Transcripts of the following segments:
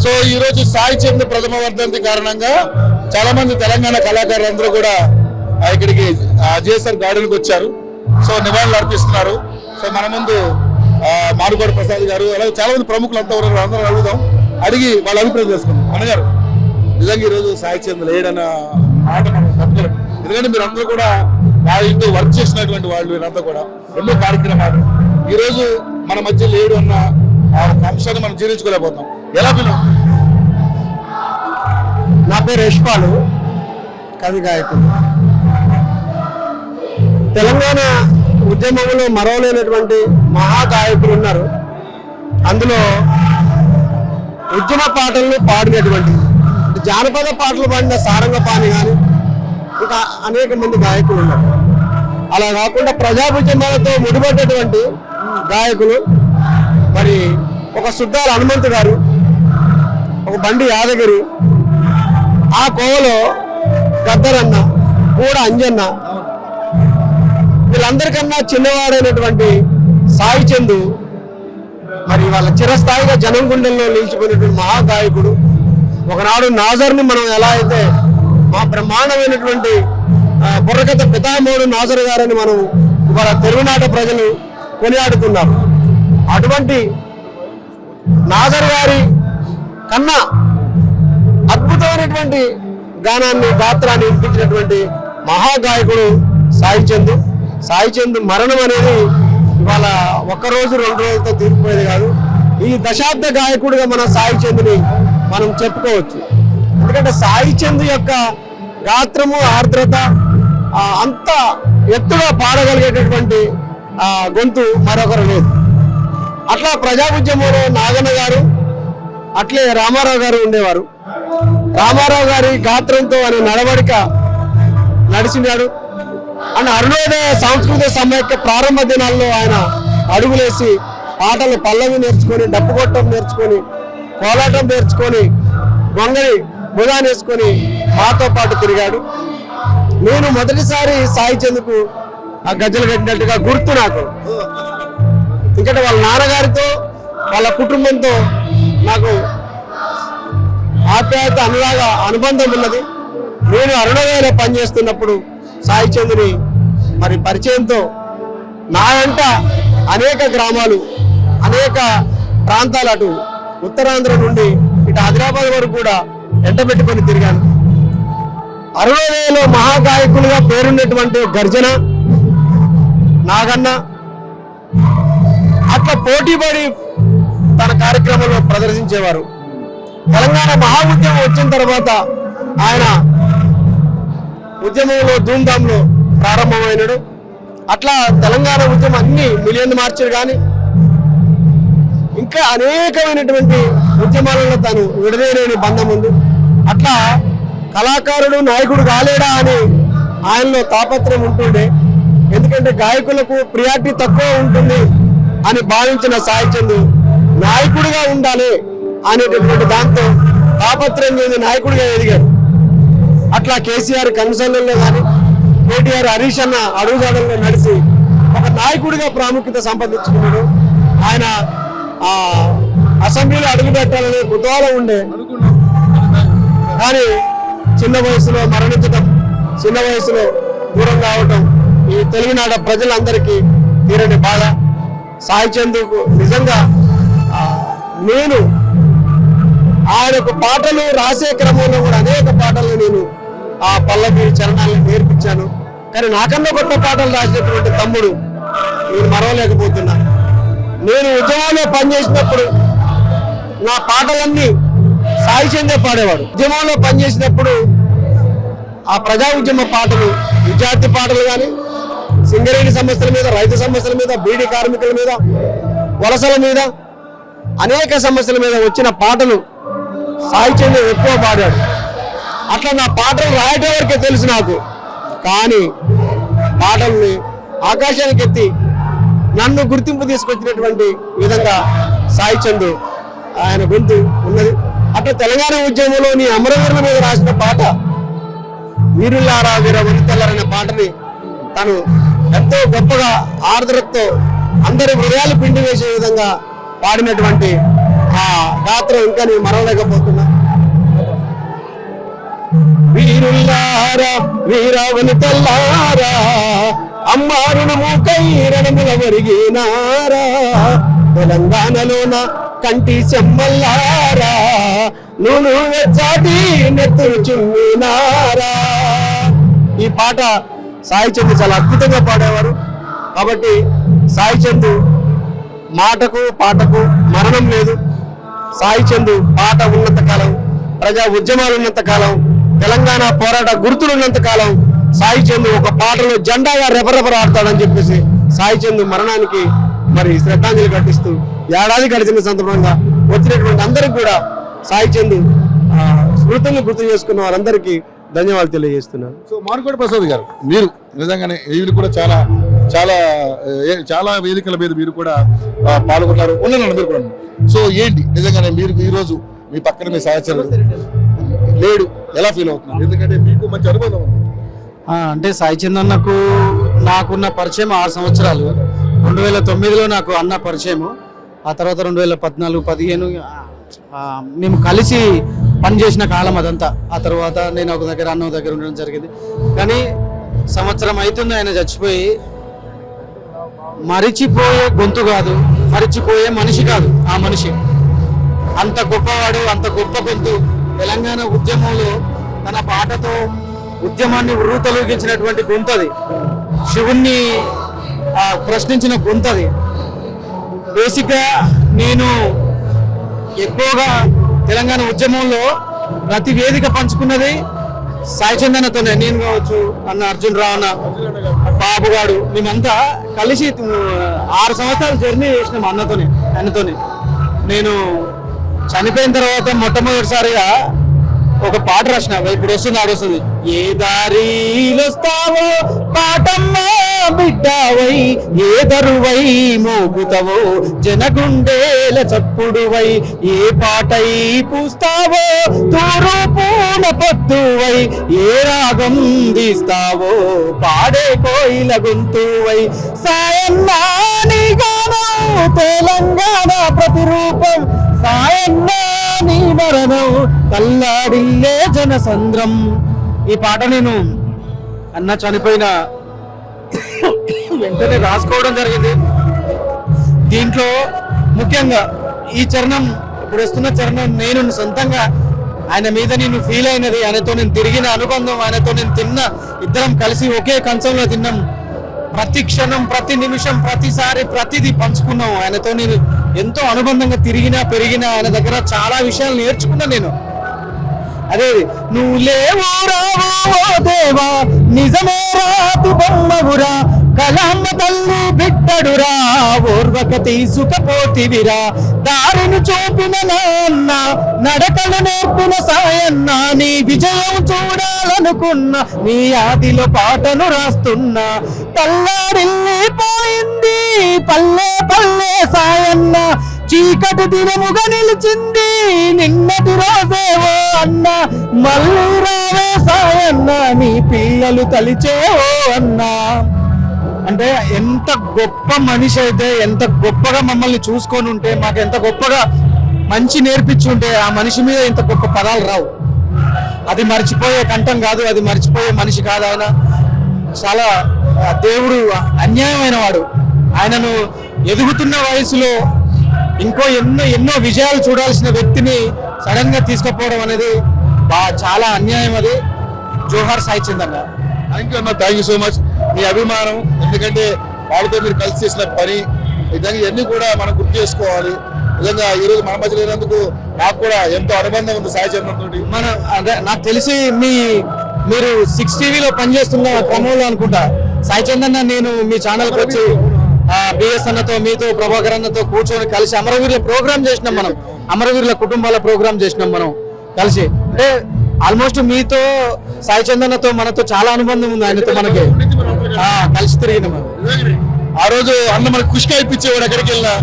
So ఈ రోజు సాయి చంద్ ప్రథమ వర్ధంతి కారణంగా చాలా మంది తెలంగాణ కళాకారులందరూ కూడా ఇక్కడికి జేఎస్ఆర్ గార్డెన్కి వచ్చారు. సో నివాళులు అర్పిస్తున్నారు. సో మన ముందు మారుగోడ ప్రసాద్ గారు అలాగే చాలా మంది ప్రముఖులు అంతా ఉన్నారు. అందరూ అడుగుదాం, అడిగి వాళ్ళ అభిప్రాయం చేసుకుందాం. అన్నగారు, నిజంగా ఈరోజు సాయి చంద్ లేడన్న మాట మనం తప్పలేదు. ఎందుకంటే మీరు అందరూ కూడా నా ఇంట్లో వర్క్ చేసినటువంటి వాళ్ళు, వీరంతా కూడా ఎన్నో కార్యక్రమాలు ఈరోజు మన మధ్య లేడు అన్న అంశాన్ని మనం జీర్ణించుకోలేకపోతాం. ఎలా ఫీల్? నా పేరు యశ్పాలు, కవి గాయకుడు. తెలంగాణ ఉద్యమంలో మరవలేనటువంటి మహాగాయకులు ఉన్నారు. అందులో ఉద్యమ పాటలను పాడినటువంటి జానపద పాటలు పాడిన సారంగపాణి కానీ ఇంకా అనేక మంది గాయకులు ఉన్నారు. అలా కాకుండా ప్రజా ఉద్యమాలతో ముడిపడ్డటువంటి గాయకులు మరి ఒక సుద్దాల హనుమంతు గారు, ఒక బండి యాదగిరి, ఆ కోవలో గద్దరన్న, కూడా అంజన్న, వీళ్ళందరికన్నా చిన్నవాడైనటువంటి సాయి చంద్ మరి వాళ్ళ చిరస్థాయిగా జనం గుండెల్లో నిలిచిపోయినటువంటి మహాగాయకుడు. ఒకనాడు నాజర్ని మనం ఎలా అయితే మా బ్రహ్మాండమైనటువంటి బుర్రకథ పితామహుడు నాజర్ గారని మనం ఇవాళ తెలుగునాట ప్రజలు కొనియాడుతున్నారు. అటువంటి నాజర్ గారి కన్నా అద్భుతమైనటువంటి గాత్రాన్ని వినిపించినటువంటి మహాగాయకుడు సాయి చంద్. సాయి చంద్ మరణం అనేది ఇవాళ ఒక్కరోజు 2 రోజులతో తీరిపోయేది కాదు. ఈ దశాబ్ద గాయకుడిగా మన సాయి చంద్ని మనం చెప్పుకోవచ్చు. ఎందుకంటే సాయి చంద్ యొక్క గాత్రము, ఆర్ద్రత, అంత ఎత్తుగా పాడగలిగేటటువంటి గొంతు మరొకరు లేదు. అట్లా ప్రజా ఉద్యమంలో నాగన్న గారు, అట్లే రామారావు గారు ఉండేవారు. రామారావు గారి గాత్రంతో అనే నడవడిక నడిచినాడు. అండ్ అరుణోదయ సాంస్కృతిక సమైక్య ప్రారంభ దినాల్లో ఆయన అడుగులేసి పాటలు పల్లవి నేర్చుకొని, డప్పు కొట్టం నేర్చుకొని, కోలాటం నేర్చుకొని, గొంగళి భుజాన్ని వేసుకొని మాతో పాటు తిరిగాడు. నేను మొదటిసారి సాయి చంద్కు ఆ గజ్జలు కట్టినట్టుగా గుర్తు నాకు. ఎందుకంటే వాళ్ళ నాన్నగారితో, వాళ్ళ కుటుంబంతో నాకు ఆప్యాయత, అనురాగ అనుబంధం ఉన్నది. నేను అరుణోదయలో పనిచేస్తున్నప్పుడు సాయి చంద్ని మరి పరిచయంతో నా వెంట అనేక గ్రామాలు, అనేక ప్రాంతాలు, అటు ఉత్తరాంధ్ర నుండి ఇటు హైదరాబాద్ వరకు కూడా ఎంటబెట్టుకొని తిరిగాను. అరుణోదయలో మహాగాయకులుగా పేరున్నటువంటి గర్జన, నాగన్న అట్లా పోటీపడి తన కార్యక్రమంలో ప్రదర్శించేవారు. తెలంగాణ మహా ఉద్యమం వచ్చిన తర్వాత ఆయన ఉద్యమంలో ధూమ్ధాంలో ప్రారంభమైనడు. అట్లా తెలంగాణ ఉద్యమం అన్ని మిలియన్ మార్చులు కానీ ఇంకా అనేకమైనటువంటి ఉద్యమాలలో తను విడదీయలేని బంధం ఉంది. అట్లా కళాకారుడు నాయకుడు కాలేడా అని ఆయనలో తాపత్రయం ఉంటుండే. ఎందుకంటే గాయకులకు ప్రియారిటీ తక్కువ ఉంటుంది అని భావించిన సాయి చంద్ నాయకుడిగా ఉండాలి అనేటటువంటి దాంతో తాపత్రయం చెంది నాయకుడిగా ఎదిగాడు. అట్లా కేసీఆర్ కన్సర్న్లో కానీ, కేటీఆర్ హరీష్ అన్న అడుగుజాడల్లో నడిచి ఒక నాయకుడిగా ప్రాముఖ్యత సంపాదించుకున్నాడు. ఆయన అసెంబ్లీలో అడుగు పెట్టాలనే కుతూహలం ఉండే, కానీ చిన్న వయసులో మరణించడం, చిన్న వయసులో దూరం కావటం ఈ తెలుగునాట ప్రజలందరికీ తీరని బాధ. సాయి చంద్కు నిజంగా నేను ఆయనకు పాటలు రాసే క్రమంలో కూడా అనేక పాటలు నేను ఆ పల్లవి చరణాలను నేర్పించాను. కానీ నాకన్నా గొప్ప పాటలు రాసినటువంటి తమ్ముడు నేను మరవలేకపోతున్నా. నేను ఉద్యమంలో పనిచేసినప్పుడు నా పాటలన్నీ సాయి చందే పాడేవాడు. ఉద్యమంలో పనిచేసినప్పుడు ఆ ప్రజా ఉద్యమ పాటలు, విద్యార్థి పాటలు కానీ, సింగరేణి సమస్యల మీద, రైతు సమస్యల మీద, బీడీ కార్మికుల మీద, వలసల మీద, అనేక సమస్యల మీద వచ్చిన పాటలు సాయి చంద్ ఎక్కువ పాడాడు. అట్లా నా పాటలు రాయటం వరకే తెలుసు నాకు. కానీ పాటల్ని ఆకాశానికి ఎత్తి నన్ను గుర్తింపు తీసుకొచ్చినటువంటి విధంగా సాయి చంద్ ఆయన గొంతు ఉన్నది. అట్లా తెలంగాణ ఉద్యమంలోని అమరవీరుల మీద రాసిన పాట వీరులారా వీర వనితలారనే పాటని తను ఎంతో గొప్పగా ఆర్ద్రతతో అందరి హృదయాలు పిండి వేసే విధంగా పాడినటువంటి ఆ గాత్రం ఇంకా నేను మరవలేకపోతున్నా. వీరుల్లారా వీరావని తెల్లారా అమ్మారుణము కైరణముల వరిగినారా తెలంగాణలోన కంటి చెమ్మల్లారా నూనె చాటి నెత్తురు చుమ్మినారా. ఈ పాట సాయి చంద్ చాలా అద్భుతంగా పాడేవారు. కాబట్టి సాయి చంద్ మాటకు పాటకు మరణం లేదు. సాయి చంద్ పాట ఉన్నంత కాలం, ప్రజా ఉద్యమాలు ఉన్నంత కాలం, తెలంగాణ పోరాట గుర్తులు ఉన్నంత కాలం సాయి చంద్ ఒక పాటలో జెండాగా రెపరెపరాడతాడని చెప్పేసి సాయి చంద్ మరణానికి మరి శ్రద్ధాంజలి ఘటిస్తూ ఏడాది గడిచిన సందర్భంగా వచ్చినటువంటి అందరికి కూడా సాయి చంద్ స్మృతులను గుర్తు చేసుకున్న వారందరికీ ధన్యవాదాలు తెలియజేస్తున్నాను. సో మారుకోట ప్రసాద్ గారు, మీరు నిజంగానే వీళ్ళు కూడా చాలా చాలా చాలా వేదికల మీద మీరు కూడా పాల్గొన్నారు, ఉన్నాను మీరు కూడా. సో ఏంటి నిజంగానే మీరు ఈరోజు మీ పక్కన మీ సహచరుడు లేడు, ఎలా ఫీల్ అవుతున్నారు? ఎందుకంటే మీకు మంచి అనుబంధం ఉంది. అంటే సాయి చంద్ అన్నకు నాకున్న పరిచయం 6 సంవత్సరాలు. 2009లో నాకు అన్న పరిచయము. ఆ తర్వాత 2014, 15 మేము కలిసి పనిచేసిన కాలం అదంతా. ఆ తర్వాత నేను ఒక దగ్గర అన్న దగ్గర ఉండడం జరిగింది. కానీ సంవత్సరం అవుతుంది ఆయన చచ్చిపోయి. మరిచిపోయే గొంతు కాదు, మరిచిపోయే మనిషి కాదు ఆ మనిషి. అంత గొప్పవాడు, అంత గొప్ప గొంతు. తెలంగాణ ఉద్యమంలో తన పాటతో ఉద్యమాన్ని ఉర్రూతలూగించినటువంటి గొంతది. శివుణ్ణి ప్రశ్నించిన గొంతది. బేసిక్గా నేను ఎక్కువగా తెలంగాణ ఉద్యమంలో ప్రతి వేదిక పంచుకున్నది సాయి చంద్ అన్నతోనే. నేను కావచ్చు, అన్న అర్జున్ రావు అన్న, బాబు గారు, మేమంతా కలిసి 6 సంవత్సరాలు జర్నీ చేసినాం ఆయనతోనే. నేను చనిపోయిన తర్వాత మొట్టమొదటిసారిగా ఒక పాట రాసిన, ఇప్పుడు వస్తుంది ఆడొస్తుంది. ఏ దారిలో వస్తావో పాటమ్మా బిడ్డవై, ఏ దరువై మోగుతావో జనగుండేల చప్పుడువై, ఏ పాటై పూస్తావో తూరు పూల పొద్దువై, ఏ రాగం తీస్తావో పాడే కోయిల గొంతువై, సాయన్నా నీ గానం తెలంగాణ ప్రతిరూపం, సాయన్నా నీ మరణం కల్లాడిల్లే జనసంద్రం. ఈ పాట నేను అన్న చనిపోయిన వెంటనే రాసుకోవడం జరిగింది. దీంట్లో ముఖ్యంగా ఈ చరణం, ఇప్పుడు వస్తున్న చరణం, నేను సొంతంగా ఆయన మీద నేను ఫీల్ అయినది, ఆయనతో నేను తిరిగిన అనుబంధం, ఆయనతో నేను తిన్న, ఇద్దరం కలిసి ఒకే కంచంలో తిన్నాం. ప్రతి క్షణం, ప్రతి నిమిషం, ప్రతిసారి ప్రతిదీ పంచుకున్నాం. ఆయనతో నేను ఎంతో అనుబంధంగా తిరిగినా పెరిగినా, ఆయన దగ్గర చాలా విషయాలు నేర్చుకున్నా నేను. అదే నువ్వు లేవు రావో దేవా నిజమే రాతి బొమ్మవురా, కలమ్మ తల్లి బిడ్డడురా, ఓర్వక తీసుకపోతివిరా, దారిని చూపిన నాన్న, నడకలు నేర్పిన సాయన్న, నీ విజయం చూడాలనుకున్న నీ ఆదిలో పాటను రాస్తున్నా, తల్లాడిల్లిపోయింది పల్లె పల్లె సాయన్న, చీకటి దినముగా నిలిచింది నిన్నటి రోజేవో అన్న, మళ్ళీ రావే సాయన్న నీ పిల్లలు తలిచేవో అన్నా. అంటే ఎంత గొప్ప మనిషి అయితే, ఎంత గొప్పగా మమ్మల్ని చూసుకొని ఉంటే, మాకు ఎంత గొప్పగా మంచి నేర్పించి ఉంటే, ఆ మనిషి మీద ఇంత గొప్ప పదాలు రావు. అది మర్చిపోయే కంఠం కాదు, అది మర్చిపోయే మనిషి కాదు. ఆయన చాలా దేవుడు అన్యాయమైన వాడు. ఆయనను ఎదుగుతున్న వయసులో ఇంకో ఎన్నో విజయాలు చూడాల్సిన వ్యక్తిని సడన్ గా తీసుకుపోవడం అనేది చాలా అన్యాయం. అది జోహార్ సాయి చంద్ అన్న. థ్యాంక్ యూ అన్న, థ్యాంక్ యూ సో మచ్. మీ అభిమానం, ఎందుకంటే వాళ్ళతో మీరు కలిసి చేసిన పని, నిజంగా ఇవన్నీ కూడా మనం గుర్తు చేసుకోవాలి. నిజంగా ఈరోజు మన మధ్య లేనందుకు నాకు కూడా ఎంతో అనుబంధం ఉంది సాయి చంద్ తోటి. నాకు తెలిసి మీరు 6 టీవీలో పనిచేస్తున్న క్రమంలో అనుకుంటా సాయి చంద్ అన్న, నేను మీ ఛానల్కి వచ్చి బిఎస్ అన్నతో, మీతో, ప్రభాకర్ అన్నతో కూర్చొని కలిసి అమరవీరుల ప్రోగ్రామ్ చేసినాం మనం. అమరవీరుల కుటుంబాల ప్రోగ్రామ్ చేసినాం మనం కలిసి. అంటే ఆల్మోస్ట్ మీతో, సాయి చంద్ అన్నతో మనతో చాలా అనుబంధం ఉంది. ఆయనతో మనకి కలిసి తిరిగినాం. ఆ రోజు అన్న మనకు ఖుషిగా ఇప్పించేవాడు. ఎక్కడికి వెళ్ళినా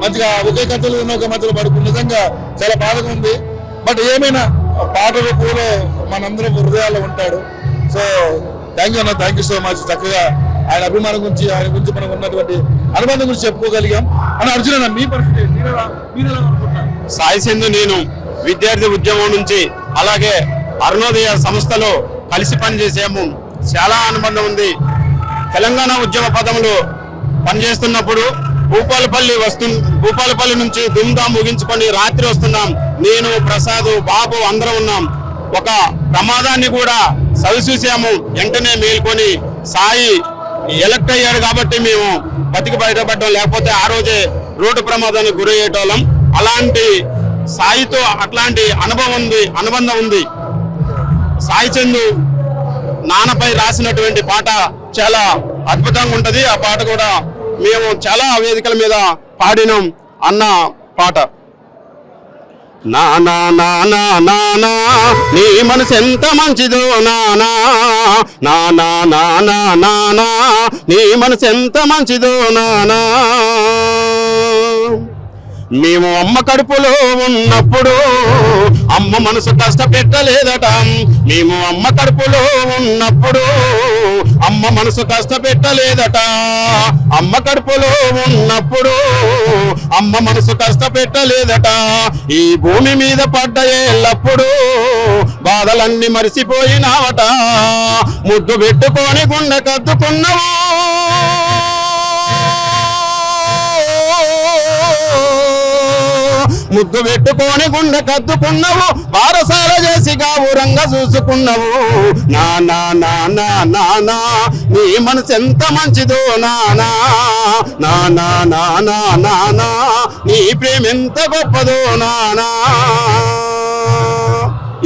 మంచిగా ఒకే కథలు ఒక మధ్యలో పడుకుని, నిజంగా చాలా బాధగా ఉంది. బట్ ఏమైనా పాట రూపంలో మనందరం హృదయాల్లో ఉంటాడు. సో థ్యాంక్ యూ అన్న, థ్యాంక్ యూ సో మచ్. చక్కగా ఆయన అభిమానం గురించి ఆయన గురించి మనకు ఉన్నటువంటి అనుబంధం గురించి చెప్పుకోగలిగాం. అని అర్జున మీ పరిస్థితి మీరు ఎలా అనుకుంటున్నారు? సాయి చందు నేను విద్యార్థి ఉద్యమం నుంచి అలాగే అరుణోదయ సంస్థలో కలిసి పనిచేసాము. చాలా అనుబంధం ఉంది. తెలంగాణ ఉద్యమ పదంలో పనిచేస్తున్నప్పుడు భూపాలపల్లి నుంచి దుమ్దాం ముగించుకొని రాత్రి వస్తున్నాం. నేను, ప్రసాద్, బాబు అందరం ఉన్నాం. ఒక ప్రమాదాన్ని కూడా చవిచూసాము. వెంటనే మేల్కొని సాయి ఎలక్ట్ అయ్యాడు కాబట్టి మేము బతికి బయటపడ్డాం. లేకపోతే ఆ రోజే రోడ్డు ప్రమాదానికి గురయ్యేటోళ్ళం. అలాంటి సాయితో అట్లాంటి అనుబంధం ఉంది. సాయి చందు నాన్నపై రాసినటువంటి పాట చాలా అద్భుతంగా ఉంటది. ఆ పాట కూడా మేము చాలా వేదికల మీద పాడినాం. అన్న పాట నానా నానా నానా నీ మనసు ఎంత మంచిదో నానా, నానా నానా నానా నీ మనసు ఎంత మంచిదో నానా. మేము అమ్మ కడుపులో ఉన్నప్పుడు అమ్మ మనసు కష్టపెట్టలేదట. మేము అమ్మ కడుపులో ఉన్నప్పుడు అమ్మ మనసు కష్టపెట్టలేదట. అమ్మ కడుపులో ఉన్నప్పుడు అమ్మ మనసు కష్టపెట్టలేదట. ఈ భూమి మీద పడ్డ ఎల్లప్పుడు బాధలన్నీ మరిసిపోయినావట. ముద్దు పెట్టుకొని గుండె కద్దుకున్నావు, ముద్దు పెట్టుకొని గుండె కద్దుకున్నావు, బారసాల చేసి గావురంగా చూసుకున్నావు. నానా నానా నానా నీ మనసు ఎంత మంచిదో నానా, నానా నానా నానా నీ ప్రేమ ఎంత గొప్పదో నానా.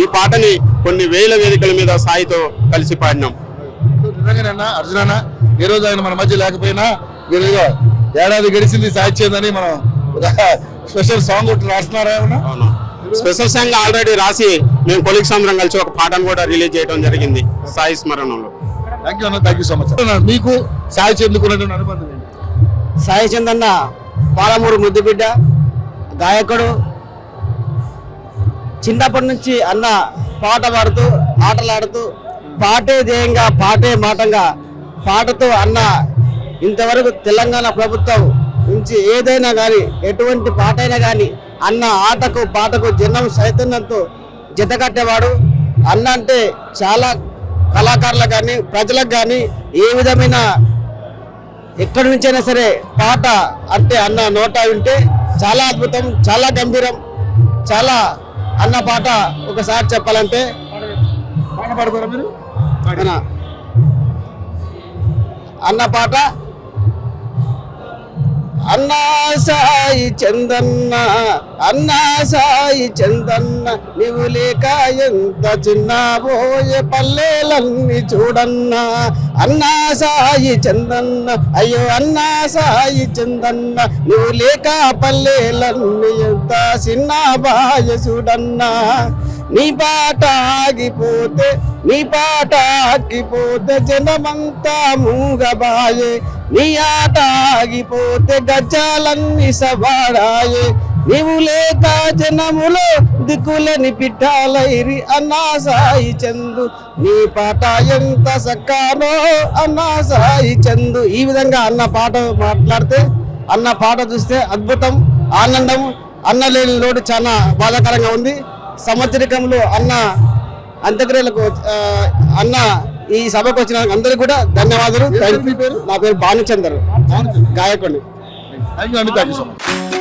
ఈ పాటని కొన్ని వేల వేదికల మీద సాయితో కలిసి పాడినాం. నిజంగానన్నా అర్జునన్న ఈ రోజు ఆయన మన మధ్య లేకపోయినా మీరు ఏడాది గడిచింది సాయి చందని మనం స్పెషల్ సాంగ్ ఒకటి రాస్తున్నారా? అవును, స్పెషల్ సాంగ్ ఆల్రెడీ రాసి మేము కొలిక్స్ అందరం కలిసి ఒక పాటను కూడా రిలీజ్ చేయడం జరిగింది సాయి స్మరణంలో. థ్యాంక్ యూ అన్న, థ్యాంక్ యూ సో మచ్. మీకు సాయి చందుకున్నటువంటి అనుబంధం ఏంటి? సాయి చంద్ అన్న పాలమూరు ముద్దుబిడ్డ, గాయకుడు. చిన్నప్పటి నుంచి అన్న పాట పాడుతూ ఆటలాడుతూ పాటే ధ్యేయంగా పాటే మాటంగా పాటతో అన్న ఇంతవరకు తెలంగాణ ప్రభుత్వం నుంచి ఏదైనా కానీ ఎటువంటి పాట అయినా కానీ అన్న ఆటకు పాటకు జనం చైతన్యంతో జతకట్టేవాడు. అన్న అంటే చాలా కళాకారులకు కానీ ప్రజలకు కానీ ఏ విధమైన ఎక్కడి నుంచైనా సరే పాట అంటే అన్న నోట వింటే చాలా అద్భుతం, చాలా గంభీరం, చాలా అన్న పాట ఒకసారి చెప్పాలంటే పాట పాడతారా మీరు? అన్న పాట అన్నా సాయి చందన్న, అన్నా సాయి చందన్న నీవు లేక ఎంత చిన్నబోయే పల్లెలన్నీ చూడన్నా. అన్నా సాయి చందన్న అయ్యో అన్నా సాయి చందన్న నువ్వు లేక పల్లెలన్నీ ఎంత చిన్నబాయ చూడన్నా. నీ పాట ఆగిపోతే జనమంతా మూగబాయే, నీ ఆట ఆగిపోతే గజ్జాలన్నీ సవాడాయే. నీవు లేక జనములో దిక్కులని పిట్టాలైరి అన్నా సాయి చందు నీ పాట ఎంత సక్కానో అన్నా సాయి చందు. ఈ విధంగా అన్న పాట మాట్లాడితే అన్న పాట చూస్తే అద్భుతం, ఆనందం. అన్న లేని లోటు చాలా బాధాకరంగా ఉంది. సంవత్సరికంలో అన్న అంత్యక్రియలకు అన్న ఈ సభకు వచ్చిన అందరికీ కూడా ధన్యవాదాలు. నా పేరు భానుచందర్, గాయకుడిని. థ్యాంక్ యూ అండి, థ్యాంక్ యూ సో మచ్.